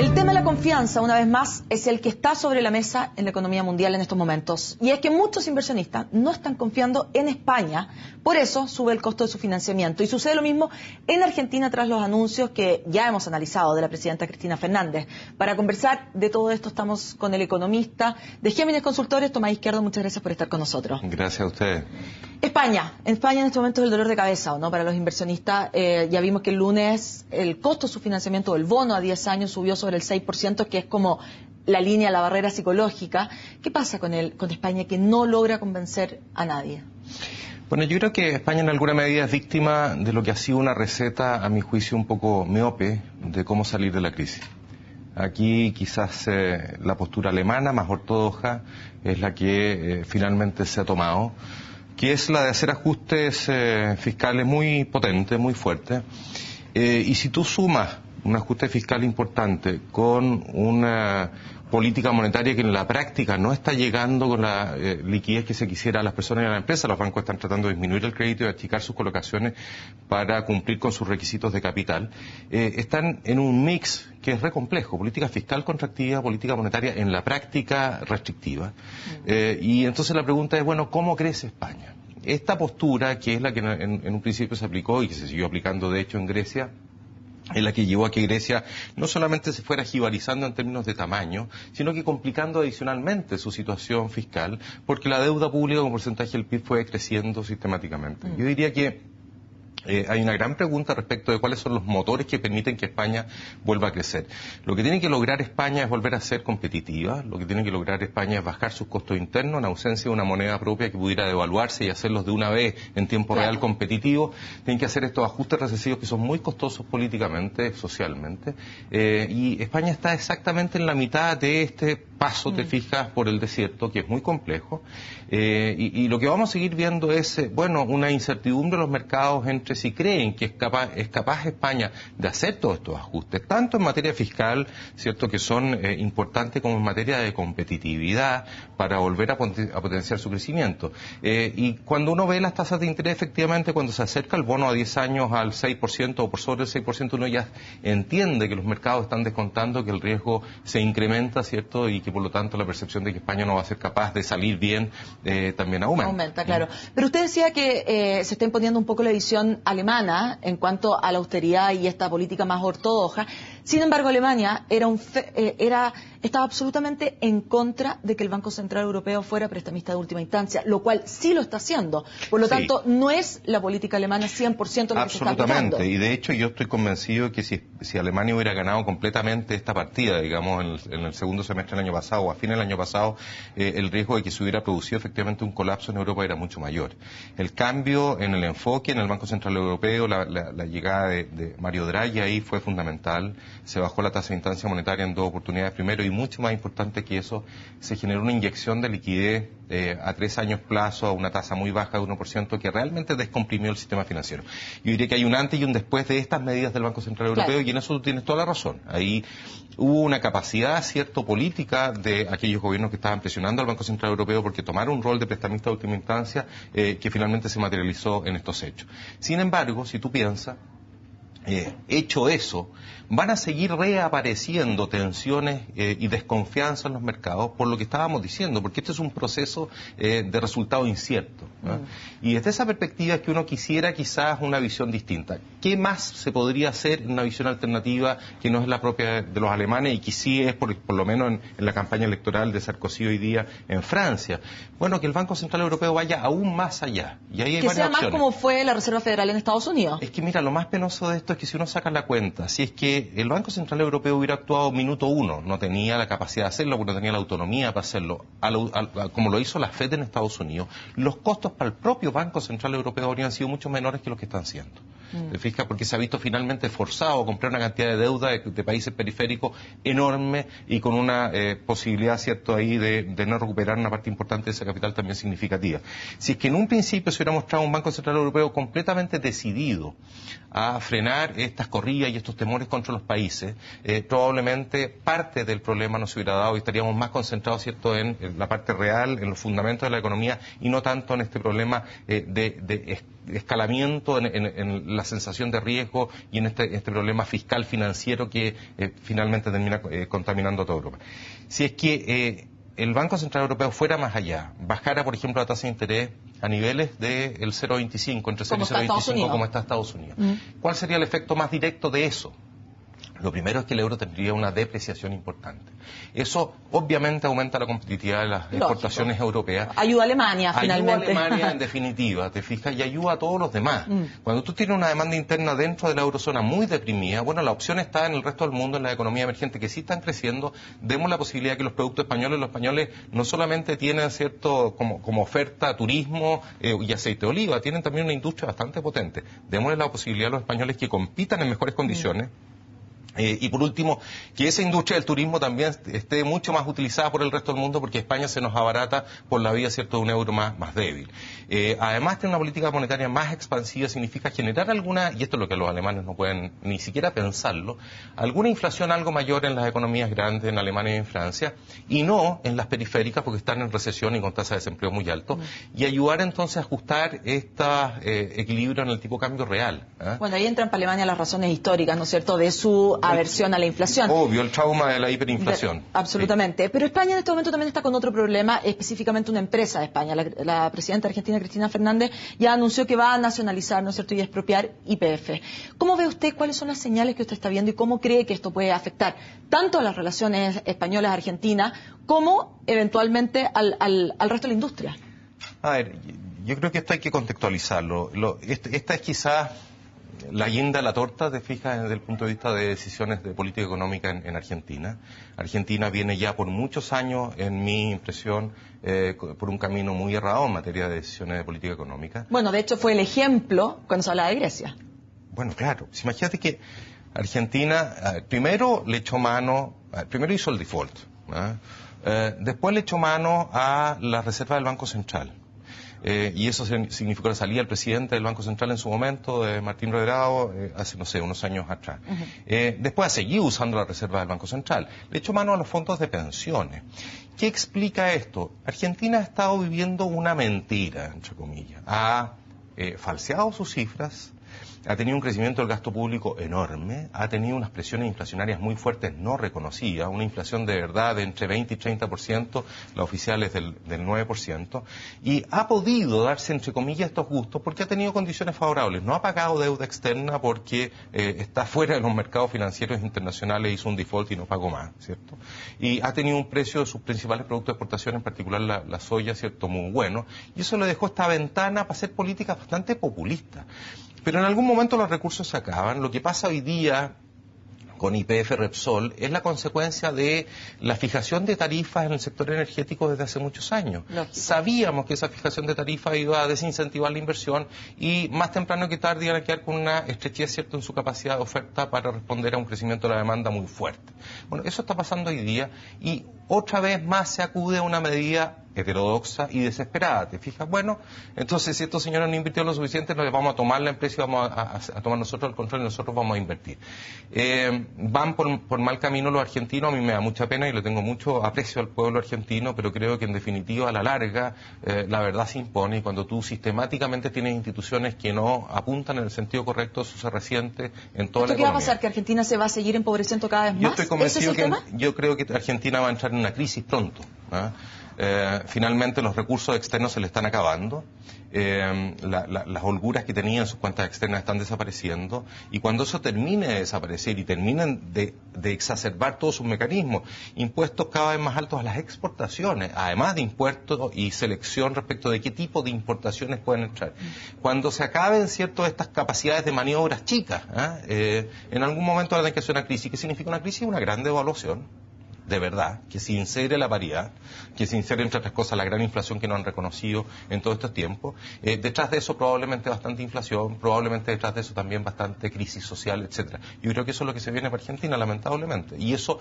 El tema de la confianza, una vez más, es el que está sobre la mesa en la economía mundial en estos momentos. Y es que muchos inversionistas no están confiando en España, por eso sube el costo de su financiamiento. Y sucede lo mismo en Argentina tras los anuncios que ya hemos analizado de la presidenta Cristina Fernández. Para conversar de todo esto estamos con el economista de Géminis Consultores, Tomás Izquierdo. Muchas gracias por estar con nosotros. Gracias a ustedes. España en este momento es el dolor de cabeza, ¿o no? Para los inversionistas. Ya vimos que el lunes el costo de su financiamiento del bono a 10 años subió sobre el 6%, que es como la línea, la barrera psicológica. ¿Qué pasa con España que no logra convencer a nadie? Bueno, yo creo que España en alguna medida es víctima de lo que ha sido una receta, a mi juicio, un poco miope de cómo salir de la crisis. Aquí quizás la postura alemana más ortodoxa es la que finalmente se ha tomado, que es la de hacer ajustes fiscales muy potentes, muy fuertes. Y si tú sumas un ajuste fiscal importante con una política monetaria que en la práctica no está llegando con la liquidez que se quisiera a las personas y a las empresas, los bancos están tratando de disminuir el crédito y achicar sus colocaciones para cumplir con sus requisitos de capital, están en un mix que es re complejo, política fiscal contractiva, política monetaria en la práctica restrictiva. Y entonces la pregunta es, bueno, ¿cómo crece España? Esta postura, que es la que en un principio se aplicó y que se siguió aplicando de hecho en Grecia, es la que llevó a que Grecia no solamente se fuera jibarizando en términos de tamaño, sino que complicando adicionalmente su situación fiscal, porque la deuda pública como porcentaje del PIB fue creciendo sistemáticamente. Yo diría que hay una gran pregunta respecto de cuáles son los motores que permiten que España vuelva a crecer. Lo que tiene que lograr España es volver a ser competitiva, lo que tiene que lograr España es bajar sus costos internos en ausencia de una moneda propia que pudiera devaluarse y hacerlos de una vez en tiempo real competitivo. Tienen que hacer estos ajustes recesivos que son muy costosos políticamente, socialmente, y España está exactamente en la mitad de este paso, te fijas, por el desierto, que es muy complejo, y lo que vamos a seguir viendo es, una incertidumbre en los mercados entre si creen que es capaz España de hacer todos estos ajustes, tanto en materia fiscal, cierto, que son importantes, como en materia de competitividad, para volver a potenciar su crecimiento. Y cuando uno ve las tasas de interés, efectivamente, cuando se acerca el bono a 10 años al 6% o por sobre el 6%, uno ya entiende que los mercados están descontando que el riesgo se incrementa, cierto, y que por lo tanto la percepción de que España no va a ser capaz de salir bien también aumenta. Aumenta, claro. Pero usted decía que se está imponiendo un poco la visión alemana en cuanto a la austeridad y esta política más ortodoxa. Sin embargo, Alemania estaba absolutamente en contra de que el Banco Central Europeo fuera prestamista de última instancia, lo cual sí lo está haciendo. Por lo tanto, no es la política alemana 100% lo que se está aplicando. Absolutamente. Y de hecho yo estoy convencido que si Alemania hubiera ganado completamente esta partida, digamos, en el segundo semestre del año pasado o a fin del año pasado, el riesgo de que se hubiera producido efectivamente un colapso en Europa era mucho mayor. El cambio en el enfoque en el Banco Central Europeo, la llegada de Mario Draghi ahí fue fundamental. Se bajó la tasa de instancia monetaria en 2 oportunidades primero, y mucho más importante que eso, se generó una inyección de liquidez a 3 años plazo a una tasa muy baja de 1%, que realmente descomprimió el sistema financiero. Yo diría que hay un antes y un después de estas medidas del Banco Central Europeo, claro. Y en eso tú tienes toda la razón. Ahí hubo una capacidad, cierto, política de aquellos gobiernos que estaban presionando al Banco Central Europeo porque tomaron un rol de prestamista de última instancia, que finalmente se materializó en estos hechos. Sin embargo, si tú piensas, hecho eso, van a seguir reapareciendo tensiones y desconfianza en los mercados por lo que estábamos diciendo, porque este es un proceso de resultado incierto, ¿no? Y desde esa perspectiva es que uno quisiera quizás una visión distinta. ¿Qué más se podría hacer en una visión alternativa que no es la propia de los alemanes y que sí es, por lo menos en la campaña electoral de Sarkozy hoy día en Francia? Bueno, que el Banco Central Europeo vaya aún más allá. Y ahí hay que sea opciones. Más como fue la Reserva Federal en Estados Unidos. Es que mira, lo más penoso de esto es que si uno saca la cuenta, si es que el Banco Central Europeo hubiera actuado minuto uno, no tenía la capacidad de hacerlo, porque no tenía la autonomía para hacerlo, como lo hizo la FED en Estados Unidos, los costos para el propio Banco Central Europeo habrían sido mucho menores que los que están siendo. ¿Te fijas? Porque se ha visto finalmente forzado a comprar una cantidad de deuda de países periféricos enorme y con una posibilidad, cierto, ahí de no recuperar una parte importante de ese capital también significativa. Si es que en un principio se hubiera mostrado un Banco Central Europeo completamente decidido a frenar estas corridas y estos temores contra los países, probablemente parte del problema no se hubiera dado y estaríamos más concentrados, cierto, en la parte real, en los fundamentos de la economía y no tanto en este problema de escalamiento en la sensación de riesgo y en este problema fiscal financiero que finalmente termina contaminando a toda Europa. Si es que el Banco Central Europeo fuera más allá, bajara, por ejemplo, la tasa de interés a niveles del 0,25, entre 0 y 0,25, como está Estados Unidos. ¿Cuál sería el efecto más directo de eso? Lo primero es que el euro tendría una depreciación importante. Eso obviamente aumenta la competitividad de las exportaciones europeas. Ayuda a Alemania, finalmente. Ayuda a Alemania en definitiva, te fijas, y ayuda a todos los demás. Cuando tú tienes una demanda interna dentro de la eurozona muy deprimida, bueno, la opción está en el resto del mundo, en la economía emergente, que sí están creciendo. Demos la posibilidad de que los españoles no solamente tienen cierto como oferta turismo y aceite de oliva, tienen también una industria bastante potente. Démosle la posibilidad a los españoles que compitan en mejores condiciones. Y por último, que esa industria del turismo también esté mucho más utilizada por el resto del mundo, porque España se nos abarata por la vía, cierto, de un euro más débil. Además, tener una política monetaria más expansiva significa generar alguna, y esto es lo que los alemanes no pueden ni siquiera pensarlo, alguna inflación algo mayor en las economías grandes, en Alemania y en Francia, y no en las periféricas, porque están en recesión y con tasa de desempleo muy alto, y ayudar entonces a ajustar este equilibrio en el tipo de cambio real. Bueno, ahí entran para Alemania las razones históricas, ¿no es cierto?, de su aversión a la inflación. Obvio, el trauma de la hiperinflación. Absolutamente. Sí. Pero España en este momento también está con otro problema, específicamente una empresa de España. La presidenta argentina, Cristina Fernández, ya anunció que va a nacionalizar, ¿no es cierto?, y expropiar YPF. ¿Cómo ve usted, cuáles son las señales que usted está viendo y cómo cree que esto puede afectar tanto a las relaciones españolas-argentinas como eventualmente al resto de la industria? A ver, yo creo que esto hay que contextualizarlo. Esta es quizás la guinda de la torta, te fijas, desde el punto de vista de decisiones de política económica en Argentina. Argentina viene ya por muchos años, en mi impresión, por un camino muy errado en materia de decisiones de política económica. Bueno, de hecho fue el ejemplo cuando se hablaba de Grecia. Bueno, claro. Pues imagínate que Argentina primero hizo el default, después le echó mano a la reserva del Banco Central. Y eso significó la salida del presidente del Banco Central en su momento, de Martín Redrado, hace, no sé, unos años atrás. Después ha seguido usando la reserva del Banco Central. Le echó mano a los fondos de pensiones. ¿Qué explica esto? Argentina ha estado viviendo una mentira, entre comillas. Ha falseado sus cifras, ha tenido un crecimiento del gasto público enorme, ha tenido unas presiones inflacionarias muy fuertes no reconocidas, una inflación de verdad de entre 20 y 30%, la oficial es del 9%, y ha podido darse, entre comillas, estos gustos porque ha tenido condiciones favorables. No ha pagado deuda externa porque está fuera de los mercados financieros internacionales, hizo un default y no pagó más, ¿cierto? Y ha tenido un precio de sus principales productos de exportación, en particular la soya, ¿cierto?, muy bueno, y eso le dejó esta ventana para hacer políticas bastante populistas. Pero en algún momento los recursos se acaban. Lo que pasa hoy día con YPF Repsol es la consecuencia de la fijación de tarifas en el sector energético desde hace muchos años. Sabíamos que esa fijación de tarifas iba a desincentivar la inversión y más temprano que tarde iban a quedar con una estrechez, cierto, en su capacidad de oferta para responder a un crecimiento de la demanda muy fuerte. Bueno, eso está pasando hoy día y otra vez más se acude a una medida heterodoxa y desesperada. ¿Te fijas? Bueno, entonces si estos señores no invirtieron lo suficiente, nos vamos a tomar la empresa y vamos a tomar nosotros el control y nosotros vamos a invertir. Van por mal camino los argentinos, a mí me da mucha pena y le tengo mucho aprecio al pueblo argentino, pero creo que en definitiva a la larga la verdad se impone y cuando tú sistemáticamente tienes instituciones que no apuntan en el sentido correcto, eso se resiente en toda la economía. ¿Qué va a pasar? ¿Que Argentina se va a seguir empobreciendo cada vez más? Yo estoy convencido ¿Ese es el tema? yo creo que Argentina va a entrar en una crisis pronto. Finalmente los recursos externos se le están acabando, las holguras que tenía en sus cuentas externas están desapareciendo y cuando eso termine de desaparecer y terminen de exacerbar todos sus mecanismos, impuestos cada vez más altos a las exportaciones, además de impuestos y selección respecto de qué tipo de importaciones pueden entrar. Cuando se acaben, cierto, estas capacidades de maniobras chicas, en algún momento van a tener que hacer una crisis. ¿Qué significa una crisis? Una gran devaluación. De verdad, que se insere la paridad, que se insere, entre otras cosas, la gran inflación que no han reconocido en todos estos tiempos. Detrás de eso probablemente bastante inflación, probablemente detrás de eso también bastante crisis social, etcétera. Yo creo que eso es lo que se viene para Argentina, lamentablemente. Y eso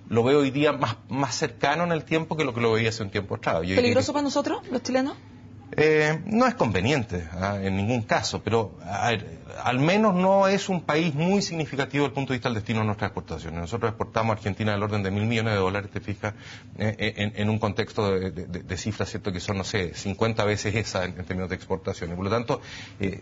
lo veo hoy día más cercano en el tiempo que lo veía hace un tiempo atrás. ¿Peligroso para nosotros, los chilenos? No es conveniente, en ningún caso, pero a ver, al menos no es un país muy significativo desde el punto de vista del destino de nuestras exportaciones. Nosotros exportamos a Argentina del orden de $1.000 millones, te fijas, en un contexto de cifras, ¿cierto?, que son, no sé, 50 veces esa en términos de exportaciones. Por lo tanto,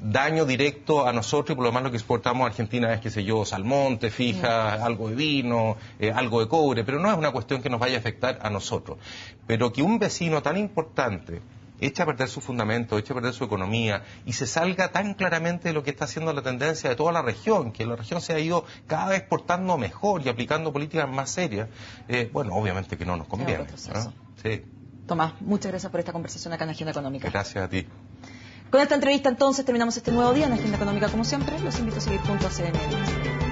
daño directo a nosotros, y por lo demás lo que exportamos a Argentina es, qué sé yo, salmón, te fijas, algo de vino, algo de cobre, pero no es una cuestión que nos vaya a afectar a nosotros. Pero que un vecino tan importante echa a perder su fundamento, echa a perder su economía y se salga tan claramente de lo que está haciendo la tendencia de toda la región, que la región se ha ido cada vez portando mejor y aplicando políticas más serias, bueno, obviamente que no nos conviene, ¿no? Sí. Tomás, muchas gracias por esta conversación acá en Agenda Económica. Gracias a ti. Con esta entrevista entonces terminamos este nuevo día en Agenda Económica como siempre. Los invito a seguir junto a CNN.